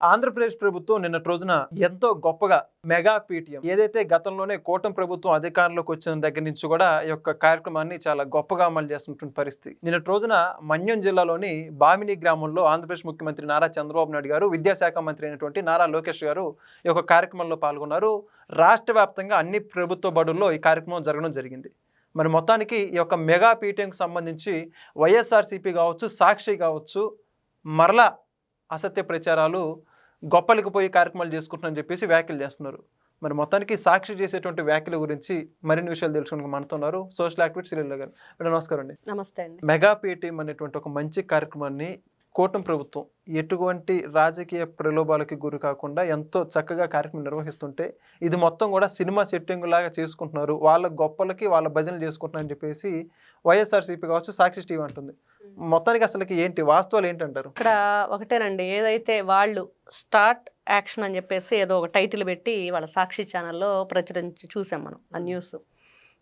ఆంధ్రప్రదేశ్ ప్రభుత్వం నిన్నటి రోజున ఎంతో గొప్పగా మెగా పీటీఎం ఏదైతే గతంలోనే కూటమి ప్రభుత్వం అధికారంలోకి వచ్చిన దగ్గర నుంచి కూడా ఈ యొక్క కార్యక్రమాన్ని చాలా గొప్పగా అమలు చేస్తున్నటువంటి పరిస్థితి. నిన్నటి రోజున మన్యం జిల్లాలోని బామిని గ్రామంలో ఆంధ్రప్రదేశ్ ముఖ్యమంత్రి నారా చంద్రబాబు నాయుడు గారు, విద్యాశాఖ మంత్రి అయినటువంటి నారా లోకేష్ గారు ఈ యొక్క కార్యక్రమంలో పాల్గొన్నారు. రాష్ట్ర వ్యాప్తంగా అన్ని ప్రభుత్వ బడుల్లో ఈ కార్యక్రమం జరగడం జరిగింది. మరి మొత్తానికి ఈ యొక్క మెగా పీటీఎంకి సంబంధించి వైఎస్ఆర్సీపీ కావచ్చు, సాక్షి కావచ్చు, మరలా అసత్య ప్రచారాలు గొప్పలకు పోయి కార్యక్రమాలు చేసుకుంటున్నారని చెప్పేసి వ్యాఖ్యలు చేస్తున్నారు. మరి మొత్తానికి సాక్షి చేసేటువంటి వ్యాఖ్యల గురించి మరిన్ని విషయాలు తెలుసుకోవడానికి మనతున్నారు సోషల్ యాక్టివిస్ట్ శ్రీలీల గారు. నమస్కారం అండి. నమస్తే అండి. మెగా పీటీఎం అనేటువంటి ఒక మంచి కార్యక్రమాన్ని కూటమి ప్రభుత్వం ఎటువంటి రాజకీయ ప్రలోభాలకి గురి కాకుండా ఎంతో చక్కగా కార్యక్రమం నిర్వహిస్తుంటే ఇది మొత్తం కూడా సినిమా సెట్టింగ్ లాగా చేసుకుంటున్నారు, వాళ్ళ గొప్పలకి వాళ్ళ భజనలు చేసుకుంటున్నారు అని చెప్పేసి వైఎస్ఆర్సీపీ కావచ్చు, సాక్షి టీవీ అంటుంది. మొత్తానికి అసలుకి ఏంటి వాస్తవాలు ఏంటంటారు? ఇక్కడ ఒకటేనండి, ఏదైతే వాళ్ళు స్టార్ట్ యాక్షన్ అని చెప్పేసి ఏదో ఒక టైటిల్ పెట్టి వాళ్ళ సాక్షి ఛానల్లో ప్రచురించి చూసాం మనం ఆ న్యూస్.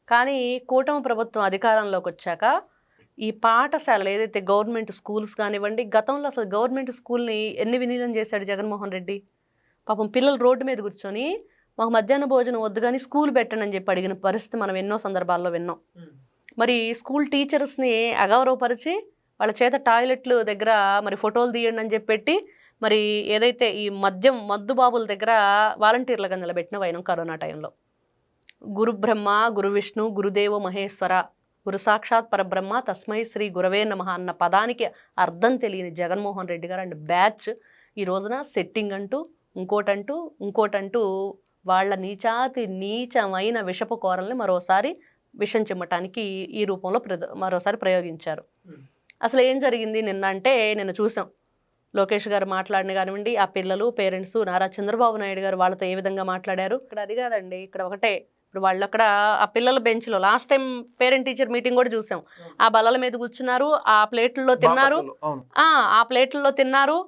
కానీ కూటమి ప్రభుత్వం అధికారంలోకి వచ్చాక ఈ పాఠశాలలు ఏదైతే గవర్నమెంట్ స్కూల్స్ కానివ్వండి, గతంలో అసలు గవర్నమెంట్ స్కూల్ని ఎన్ని విలీనం చేశాడు జగన్మోహన్ రెడ్డి. పాపం పిల్లలు రోడ్డు మీద కూర్చొని మాకు మధ్యాహ్న భోజనం వద్దు కానీ స్కూల్ పెట్టండి అని చెప్పి అడిగిన పరిస్థితి మనం ఎన్నో సందర్భాల్లో విన్నాం. మరి స్కూల్ టీచర్స్ని అగౌరవపరిచి వాళ్ళ చేత టాయిలెట్లు దగ్గర మరి ఫోటోలు తీయండి అని చెప్పి పెట్టి మరి ఏదైతే ఈ మద్దు బాబుల దగ్గర వాలంటీర్లుగా నిలబెట్టిన వైనం కరోనా టైంలో. గురు బ్రహ్మ, గురు విష్ణు, గురుదేవో మహేశ్వర, గురు సాక్షాత్ పరబ్రహ్మ, తస్మై శ్రీ గురవే నమః అన్న పదానికి అర్థం తెలియని జగన్మోహన్ రెడ్డి గారు అండ్ బ్యాచ్ ఈ రోజున సెట్టింగ్ అంటూ ఇంకోటంటూ వాళ్ళ నీచమైన విషపు కోరల్ని మరోసారి విషం చిమ్మటానికి ఈ రూపంలో మరోసారి ప్రయోగించారు. అసలు ఏం జరిగింది నిన్న అంటే నిన్న చూసాం. లోకేష్ గారు మాట్లాడిన కానివ్వండి, ఆ పిల్లలు పేరెంట్స్ నారా చంద్రబాబు నాయుడు గారు వాళ్ళతో ఏ విధంగా మాట్లాడారు. ఇక్కడ అది కాదండి, ఇక్కడ ఒకటే. ఇప్పుడు వాళ్ళు అక్కడ ఆ పిల్లల బెంచ్లో last time parent teacher meeting కూడా చూసాం. ఆ బల్లల మీద కూర్చున్నారు, ఆ ప్లేట్లలో తిన్నారు.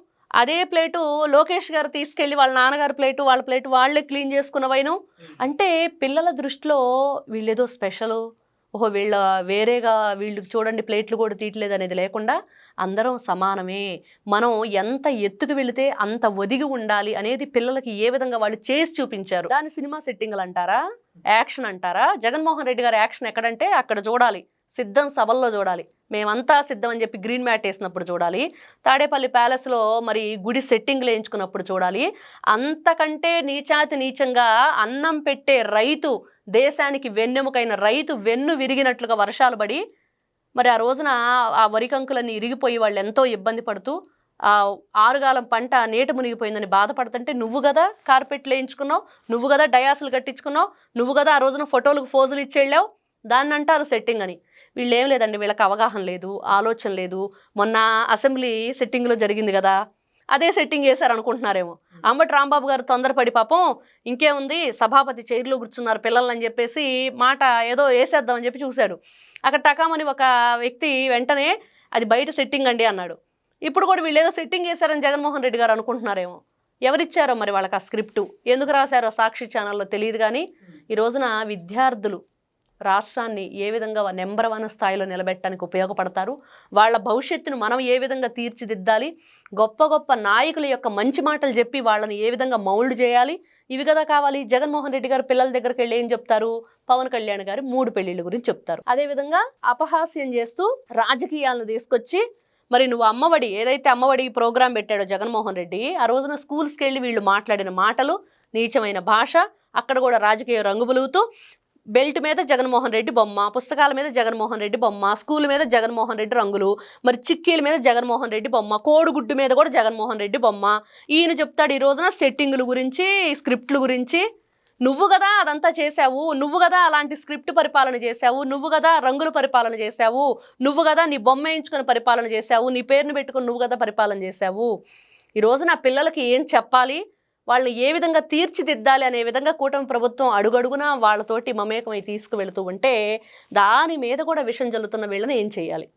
అదే ప్లేటు లోకేష్ గారు తీసుకెళ్లి వాళ్ళ నాన్నగారి ప్లేటు, వాళ్ళ ప్లేటు వాళ్ళే క్లీన్ చేసుకున్న వైనం. అంటే పిల్లల దృష్టిలో వీళ్ళేదో స్పెషల్, ఓహో వీళ్ళ వేరేగా, వీళ్ళు చూడండి ప్లేట్లు కూడా తీయట్లేదు అనేది లేకుండా అందరం సమానమే, మనం ఎంత ఎత్తుకు వెళితే అంత ఒదిగి ఉండాలి అనేది పిల్లలకి ఏ విధంగా వాళ్ళు చేసి చూపించారు. దాని సినిమా సెట్టింగ్లు అంటారా, యాక్షన్ అంటారా? జగన్మోహన్ రెడ్డి గారి యాక్షన్ ఎక్కడంటే అక్కడ చూడాలి, సిద్ధం సభల్లో చూడాలి, మేమంతా సిద్ధం అని చెప్పి గ్రీన్ మ్యాట్ వేసినప్పుడు చూడాలి, తాడేపల్లి ప్యాలెస్లో మరి గుడి సెట్టింగ్లు వేయించుకున్నప్పుడు చూడాలి. అంతకంటే నీచంగా అన్నం పెట్టే రైతు, దేశానికి వెన్నెముకైన రైతు వెన్ను విరిగినట్లుగా వర్షాలు పడి మరి ఆ రోజున ఆ వరికంకులన్నీ ఇరిగిపోయి వాళ్ళు ఎంతో ఇబ్బంది పడుతూ ఆ ఆరుగాలం పంట నీట మునిగిపోయిందని బాధపడుతుంటే నువ్వు కదా కార్పెట్లు వేయించుకున్నావు, నువ్వు కదా డయాసులు కట్టించుకున్నావు, నువ్వు కదా ఆ రోజున ఫోటోలకు ఫోజులు ఇచ్చేళ్ళావు, దాన్ని అంటారు సెట్టింగ్ అని. వీళ్ళు ఏం లేదండి, వీళ్ళకి అవగాహన లేదు, ఆలోచన లేదు. మొన్న అసెంబ్లీ సెట్టింగ్లో జరిగింది కదా, అదే సెట్టింగ్ చేశారు అనుకుంటున్నారేమో. అంబటి రాంబాబు గారు తొందరపడి పాపం ఇంకేముంది సభాపతి చైర్లో కూర్చున్నారు పిల్లలని చెప్పేసి మాట ఏదో వేసేద్దామని చెప్పి చూశాడు. అక్కడ టకామని ఒక వ్యక్తి వెంటనే అది బయట సెట్టింగ్ అండి అన్నాడు. ఇప్పుడు కూడా వీళ్ళు ఏదో సెట్టింగ్ చేశారని జగన్మోహన్ రెడ్డి గారు అనుకుంటున్నారేమో. ఎవరిచ్చారో మరి వాళ్ళకి ఆ స్క్రిప్టు, ఎందుకు రాశారో సాక్షి ఛానల్లో తెలియదు. కానీ ఈ రోజున విద్యార్థులు రాష్ట్రాన్ని ఏ విధంగా నెంబర్ 1 స్థాయిలో నిలబెట్టడానికి ఉపయోగపడతారు, వాళ్ళ భవిష్యత్తును మనం ఏ విధంగా తీర్చిదిద్దాలి, గొప్ప నాయకుల యొక్క మంచి మాటలు చెప్పి వాళ్ళని ఏ విధంగా మౌల్డ్ చేయాలి, ఇవి కదా కావాలి. జగన్మోహన్ రెడ్డి గారు పిల్లల దగ్గరికి వెళ్ళి ఏం చెప్తారు, పవన్ కళ్యాణ్ గారు 3 పెళ్లిళ్ళ గురించి చెప్తారు. అదేవిధంగా అపహాస్యం చేస్తూ రాజకీయాలను తీసుకొచ్చి మరి నువ్వు అమ్మఒడి, ఏదైతే అమ్మఒడి ప్రోగ్రాం పెట్టాడో జగన్మోహన్ రెడ్డి, ఆ రోజున స్కూల్స్కి వెళ్ళి వీళ్ళు మాట్లాడిన మాటలు, నీచమైన భాష, అక్కడ కూడా రాజకీయ రంగు బలుగుతూ బెల్ట్ మీద జగన్మోహన్ రెడ్డి బొమ్మ, పుస్తకాల మీద జగన్మోహన్ రెడ్డి బొమ్మ, స్కూల్ మీద జగన్మోహన్ రెడ్డి రంగులు, మరి చిక్కీల మీద జగన్మోహన్ రెడ్డి బొమ్మ, కోడిగుడ్డు మీద కూడా జగన్మోహన్ రెడ్డి బొమ్మ. ఈయన చెప్తాడు ఈ రోజున సెట్టింగుల గురించి, స్క్రిప్ట్ల గురించి. నువ్వు కదా అదంతా చేశావు, నువ్వు కదా అలాంటి స్క్రిప్ట్ పరిపాలన చేశావు, నువ్వు కదా రంగుల పరిపాలన చేశావు, నువ్వు కదా నీ బొమ్మ వేయించుకొని పరిపాలన చేశావు, నీ పేరుని పెట్టుకొని నువ్వు కదా పరిపాలన చేశావు. ఈ రోజున పిల్లలకి ఏం చెప్పాలి, వాళ్ళని ఏ విధంగా తీర్చిదిద్దాలి అనే విధంగా కూటమి ప్రభుత్వం అడుగడుగునా వాళ్ళతోటి మమేకమై తీసుకువెళుతూ ఉంటే దాని మీద కూడా విషం జల్లుతున్న వీళ్ళని ఏం చేయాలి?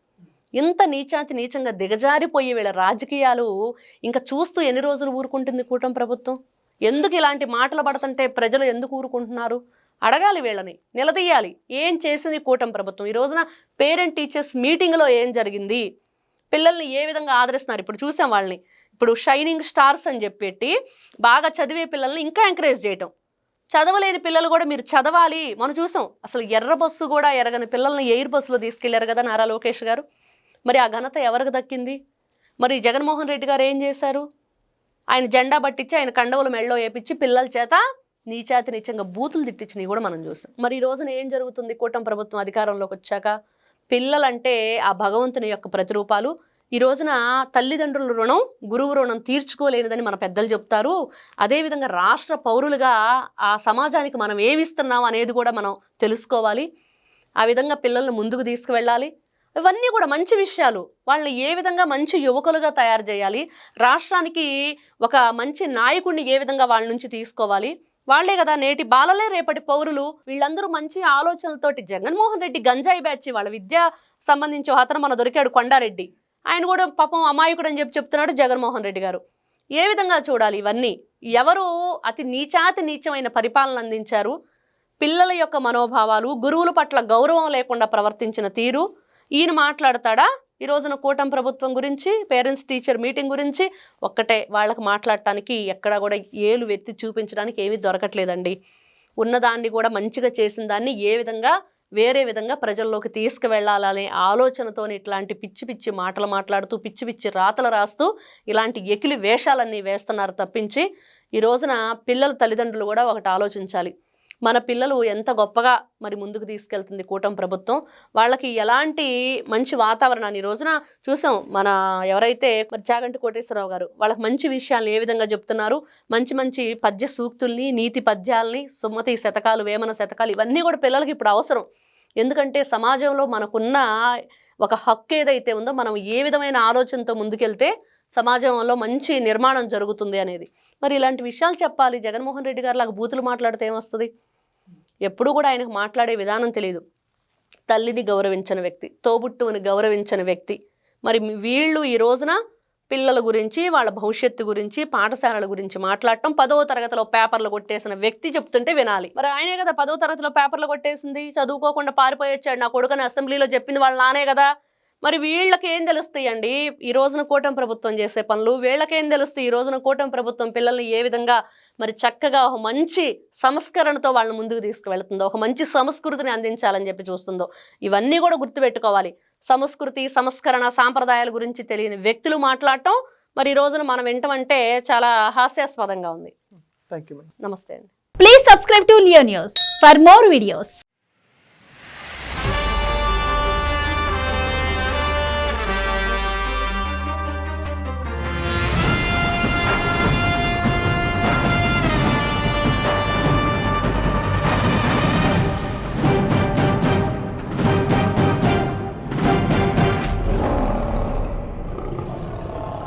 ఇంత నీచంగా దిగజారిపోయే వీళ్ళ రాజకీయాలు ఇంకా చూస్తూ ఎన్ని రోజులు ఊరుకుంటుంది కూటమి ప్రభుత్వం? ఎందుకు ఇలాంటి మాటలు పడుతుంటే ప్రజలు ఎందుకు ఊరుకుంటున్నారు? అడగాలి, వీళ్ళని నిలదీయాలి. ఏం చేసింది కూటమి ప్రభుత్వం? ఈ రోజున పేరెంట్ టీచర్స్ మీటింగ్లో ఏం జరిగింది, పిల్లల్ని ఏ విధంగా ఆదరిస్తున్నారు? ఇప్పుడు చూసాం వాళ్ళని ఇప్పుడు షైనింగ్ స్టార్స్ అని చెప్పి బాగా చదివే పిల్లల్ని ఇంకా ఎంకరేజ్ చేయటం, చదవలేని పిల్లలు కూడా మీరు చదవాలి. మనం చూసాం అసలు ఎర్ర బస్సు కూడా ఎరగని పిల్లల్ని ఎయిర్ బస్సులో తీసుకెళ్లారు కదా నారా లోకేష్ గారు. మరి ఆ ఘనత ఎవరికి దక్కింది? మరి జగన్మోహన్ రెడ్డి గారు ఏం చేశారు? ఆయన జెండా పట్టించి ఆయన కండవలు మెళ్ళో వేపించి పిల్లల చేత నీచాతి నీచంగా బూతులు తిట్టించినవి కూడా మనం చూసాం. మరి ఈ రోజున ఏం జరుగుతుంది? కూటమి ప్రభుత్వం అధికారంలోకి వచ్చాక పిల్లలంటే ఆ భగవంతుని యొక్క ప్రతిరూపాలు. ఈ రోజున తల్లిదండ్రుల రుణం గురువు రుణం తీర్చుకోలేనిదని మన పెద్దలు చెప్తారు. అదేవిధంగా రాష్ట్ర పౌరులుగా ఆ సమాజానికి మనం ఏమిస్తున్నాం అనేది కూడా మనం తెలుసుకోవాలి. ఆ విధంగా పిల్లల్ని ముందుకు తీసుకువెళ్ళాలి. ఇవన్నీ కూడా మంచి విషయాలు. వాళ్ళని ఏ విధంగా మంచి యువకులుగా తయారు చేయాలి, రాష్ట్రానికి ఒక మంచి నాయకుడిని ఏ విధంగా వాళ్ళ నుంచి తీసుకోవాలి, వాళ్లే కదా నేటి బాలలే రేపటి పౌరులు. వీళ్ళందరూ మంచి ఆలోచనలతోటి జగన్మోహన్ రెడ్డి గంజాయి బ్యాచ్ వాళ్ళ విద్యా సంబంధించి అతను మన దొరికాడు కొండారెడ్డి, ఆయన కూడా పాపం అమాయకుడు అని చెప్తున్నాడు జగన్మోహన్ రెడ్డి గారు. ఏ విధంగా చూడాలి ఇవన్నీ? ఎవరు అతి నీచమైన పరిపాలన అందించారు? పిల్లల యొక్క మనోభావాలు, గురువుల పట్ల గౌరవం లేకుండా ప్రవర్తించిన తీరు ఈయన మాట్లాడతాడా? ఈ రోజున కూటమి ప్రభుత్వం గురించి, పేరెంట్స్ టీచర్ మీటింగ్ గురించి ఒక్కటే, వాళ్ళకి మాట్లాడటానికి ఎక్కడా కూడా ఏలు వెత్తి చూపించడానికి ఏమీ దొరకట్లేదండి. ఉన్నదాన్ని కూడా మంచిగా చేసిన దాన్ని ఏ విధంగా వేరే విధంగా ప్రజల్లోకి తీసుకువెళ్ళాలనే ఆలోచనతో ఇట్లాంటి పిచ్చి పిచ్చి మాటలు మాట్లాడుతూ పిచ్చి పిచ్చి రాతలు రాస్తూ ఇలాంటి ఎకిలి వేషాలన్నీ వేస్తున్నారు తప్పించి, ఈ రోజున పిల్లల తల్లిదండ్రులు కూడా ఒకటి ఆలోచించాలి. మన పిల్లలు ఎంత గొప్పగా మరి ముందుకు తీసుకెళ్తుంది కూటమి ప్రభుత్వం, వాళ్ళకి ఎలాంటి మంచి వాతావరణాన్ని ఈ రోజున చూసాం. మన ఎవరైతే మరి చాగంటి కోటేశ్వరరావు గారు వాళ్ళకి మంచి విషయాలను ఏ విధంగా చెప్తున్నారు, మంచి మంచి పద్య సూక్తుల్ని, నీతి పద్యాలని, సుమతి శతకాలు, వేమన శతకాలు ఇవన్నీ కూడా పిల్లలకి ఇప్పుడు అవసరం. ఎందుకంటే సమాజంలో మనకున్న ఒక హక్కు ఏదైతే ఉందో మనం ఏ విధమైన ఆలోచనతో ముందుకెళ్తే సమాజంలో మంచి నిర్మాణం జరుగుతుంది అనేది. మరి ఇలాంటి విషయాలు చెప్పాలి. జగన్మోహన్ రెడ్డి గారు లాగా బూతులు మాట్లాడితే ఏమొస్తుంది? ఎప్పుడు కూడా ఆయనకు మాట్లాడే విధానం తెలియదు. తల్లిని గౌరవించని వ్యక్తి, తోబుట్టువుని గౌరవించని వ్యక్తి. మరి వీళ్ళు ఈ రోజున పిల్లల గురించి, వాళ్ళ భవిష్యత్తు గురించి, పాఠశాలల గురించి మాట్లాడటం, 10వ తరగతిలో పేపర్లు కొట్టేసిన వ్యక్తి చెప్తుంటే వినాలి. మరి ఆయనే కదా 10వ తరగతిలో పేపర్లు కొట్టేసింది, చదువుకోకుండా పారిపోయి వచ్చాడు నా కొడుకుని అసెంబ్లీలో చెప్పింది వాళ్ళ నానే కదా. మరి వీళ్ళకి ఏం తెలుస్తాయండి ఈ రోజున కూటమి ప్రభుత్వం చేసే పనులు? వీళ్ళకేం తెలుస్తాయి? ఈ రోజున కూటమి ప్రభుత్వం పిల్లల్ని ఏ విధంగా మరి చక్కగా ఒక మంచి సంస్కరణతో వాళ్ళని ముందుకు తీసుకువెళ్తుందో, ఒక మంచి సంస్కృతిని అందించాలని చెప్పి చూస్తుందో, ఇవన్నీ కూడా గుర్తుపెట్టుకోవాలి. సంస్కృతి, సంస్కరణ, సాంప్రదాయాల గురించి తెలియని వ్యక్తులు మాట్లాడటం మరి ఈ రోజున మనం వింటామంటే చాలా హాస్యాస్పదంగా ఉంది. Thank you. నమస్తే అండి. Please subscribe to Leo news for more videos.